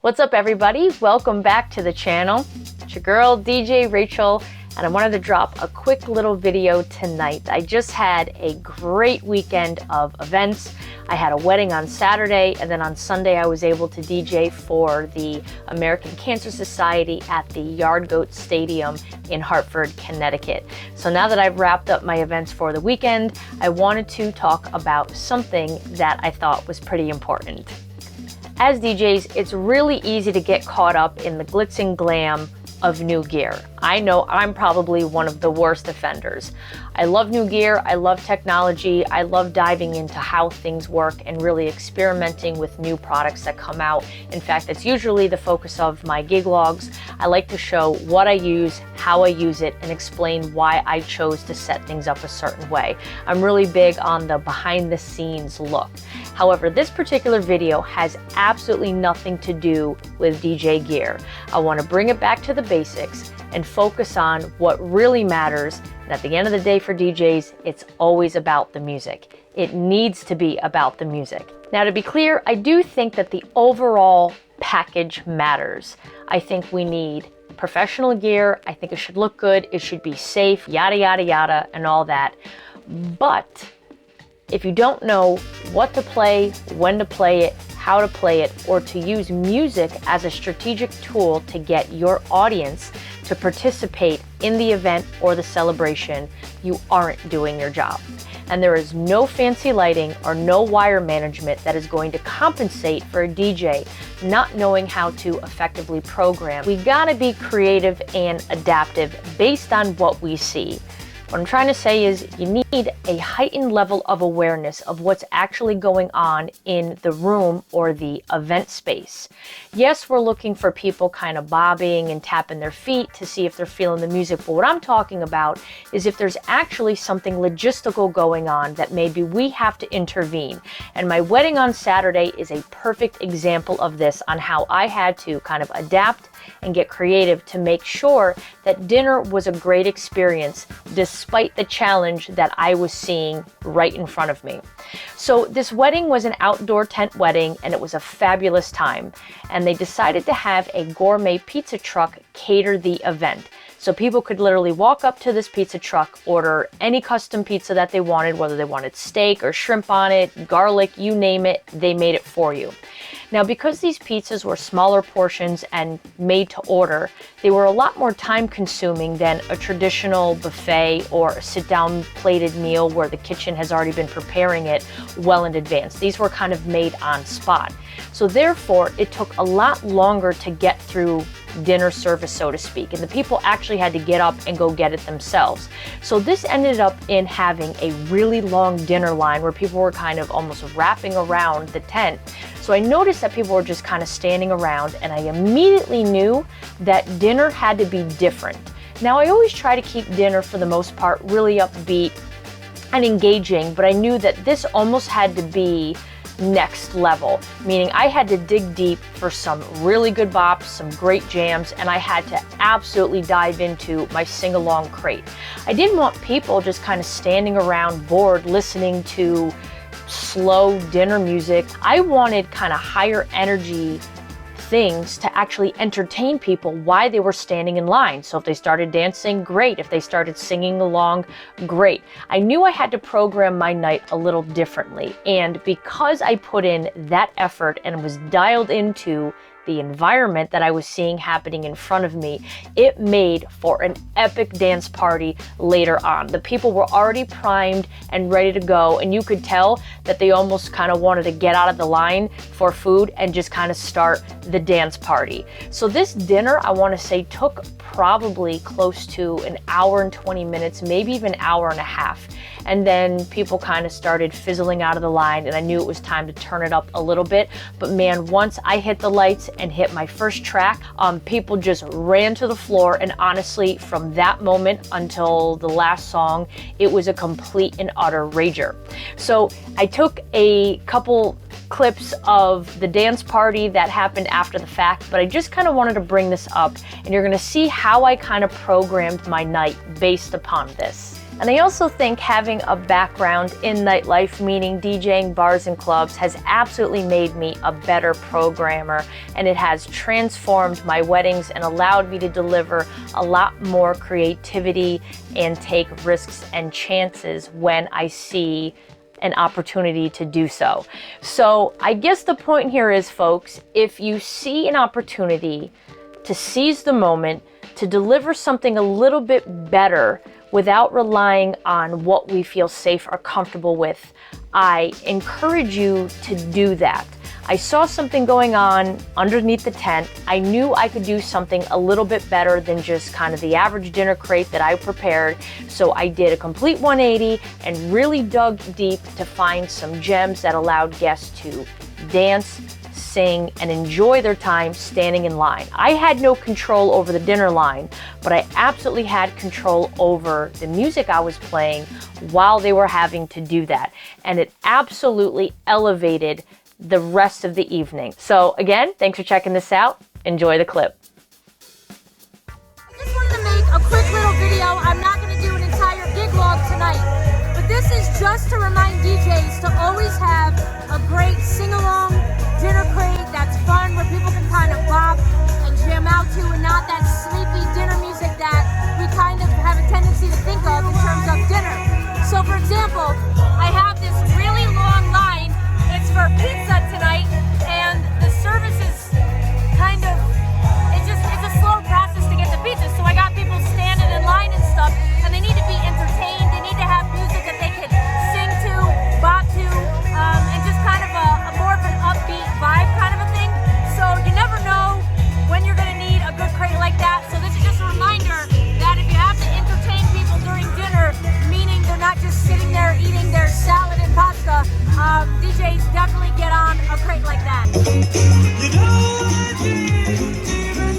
What's up, everybody? Welcome back to the channel. It's your girl, DJ Rachel, and I wanted to drop a quick little video tonight. I just had a great weekend of events. I had a wedding on Saturday, and then on Sunday I was able to DJ for the American Cancer Society at the Yard Goat Stadium in Hartford, Connecticut. So now that I've wrapped up my events for the weekend, I wanted to talk about something that I thought was pretty important. As DJs, it's really easy to get caught up in the glitz and glam of new gear. I know I'm probably one of the worst offenders. I love new gear, I love technology, I love diving into how things work and really experimenting with new products that come out. In fact, that's usually the focus of my gig logs. I like to show what I use, how I use it, and explain why I chose to set things up a certain way. I'm really big on the behind the scenes look. However, this particular video has absolutely nothing to do with DJ gear. I want to bring it back to the basics and focus on what really matters. And at the end of the day for DJs, it's always about the music. It needs to be about the music. Now, to be clear, I do think that the overall package matters. I think we need professional gear. I think it should look good. It should be safe, yada, yada, yada, and all that. But if you don't know what to play, when to play it, how to play it, or to use music as a strategic tool to get your audience to participate in the event or the celebration, you aren't doing your job. And there is no fancy lighting or no wire management that is going to compensate for a DJ not knowing how to effectively program. We gotta be creative and adaptive based on what we see. What I'm trying to say is you need a heightened level of awareness of what's actually going on in the room or the event space. Yes, we're looking for people kind of bobbing and tapping their feet to see if they're feeling the music, but what I'm talking about is if there's actually something logistical going on that maybe we have to intervene. And my wedding on Saturday is a perfect example of this, on how I had to kind of adapt and get creative to make sure that dinner was a great experience despite the challenge that I was seeing right in front of me. So this wedding was an outdoor tent wedding, and it was a fabulous time. And they decided to have a gourmet pizza truck cater the event. So people could literally walk up to this pizza truck, order any custom pizza that they wanted, whether they wanted steak or shrimp on it, garlic, you name it, they made it for you. Now, because these pizzas were smaller portions and made to order, they were a lot more time consuming than a traditional buffet or a sit-down plated meal where the kitchen has already been preparing it well in advance. These were kind of made on spot. So therefore, it took a lot longer to get through dinner service, so to speak, and the people actually had to get up and go get it themselves. So this ended up in having a really long dinner line where people were kind of almost wrapping around the tent. So I noticed that people were just kind of standing around, and I immediately knew that dinner had to be different. Now, I always try to keep dinner, for the most part, really upbeat and engaging, but I knew that this almost had to be next level, meaning I had to dig deep for some really good bops, some great jams, and I had to absolutely dive into my sing-along crate. I didn't want people just kind of standing around bored listening to slow dinner music. I wanted kind of higher energy things to actually entertain people while they were standing in line. So if they started dancing, great. If they started singing along, great. I knew I had to program my night a little differently. And because I put in that effort and was dialed into the environment that I was seeing happening in front of me, it made for an epic dance party later on. The people were already primed and ready to go, and you could tell that they almost kind of wanted to get out of the line for food and just kind of start the dance party. So this dinner, I want to say, took probably close to an hour and 20 minutes, maybe even an hour and a half. And then people kind of started fizzling out of the line, and I knew it was time to turn it up a little bit. But man, once I hit the lights and hit my first track, people just ran to the floor. And honestly, from that moment until the last song, it was a complete and utter rager. So I took a couple clips of the dance party that happened after the fact, but I just kind of wanted to bring this up, and you're going to see how I kind of programmed my night based upon this. And I also think having a background in nightlife, meaning DJing bars and clubs, has absolutely made me a better programmer, and it has transformed my weddings and allowed me to deliver a lot more creativity and take risks and chances when I see an opportunity to do so. So I guess the point here is, folks, if you see an opportunity to seize the moment, to deliver something a little bit better without relying on what we feel safe or comfortable with, I encourage you to do that. I saw something going on underneath the tent. I knew I could do something a little bit better than just kind of the average dinner crate that I prepared. So I did a complete 180 and really dug deep to find some gems that allowed guests to dance, sing, and enjoy their time standing in line. I had no control over the dinner line, but I absolutely had control over the music I was playing while they were having to do that. And it absolutely elevated the rest of the evening. So again, thanks for checking this out. Enjoy the clip. I just wanted to make a quick little video. I'm not going to do an entire gig log tonight, but this is just to remind DJs to always have a great sing-along dinner crate that's fun, where people can kind of bop and jam out to, and not that sleepy dinner music that we kind of have a tendency to think of in terms of dinner. So for example, I have this really long line. It's for pizza tonight, and the service is kind of, it's a slow process to get the pizza. So I got people standing in line and stuff, and they need to be entertained. They need to have music that they can sing to, bop to, and just kind of a more of an upbeat vibe kind of a thing. So you never know when you're going to need a good crate like that. So this is just a reminder that if you have to entertain people during dinner, meaning they're not just sitting there eating their salad and pasta, DJs definitely get on a crate like that. You know I did, even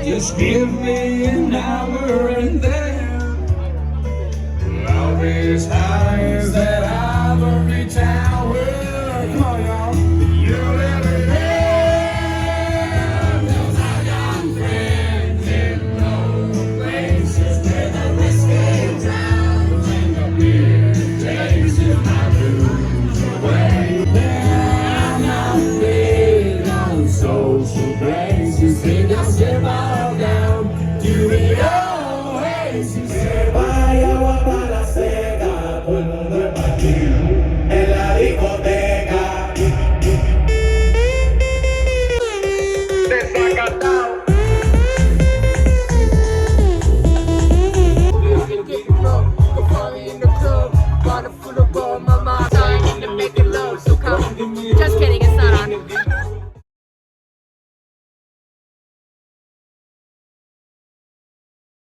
Just give me an hour and then I'll be as high as that ivory tower. Come on, y'all. You'll ever live. Those are young friends in the special grace. You see, now step on down. Do it always. You say, vaya guapa la seca, todo el mundo es pa' ti, en la discoteca. Desacatado. Just kidding, it's not on.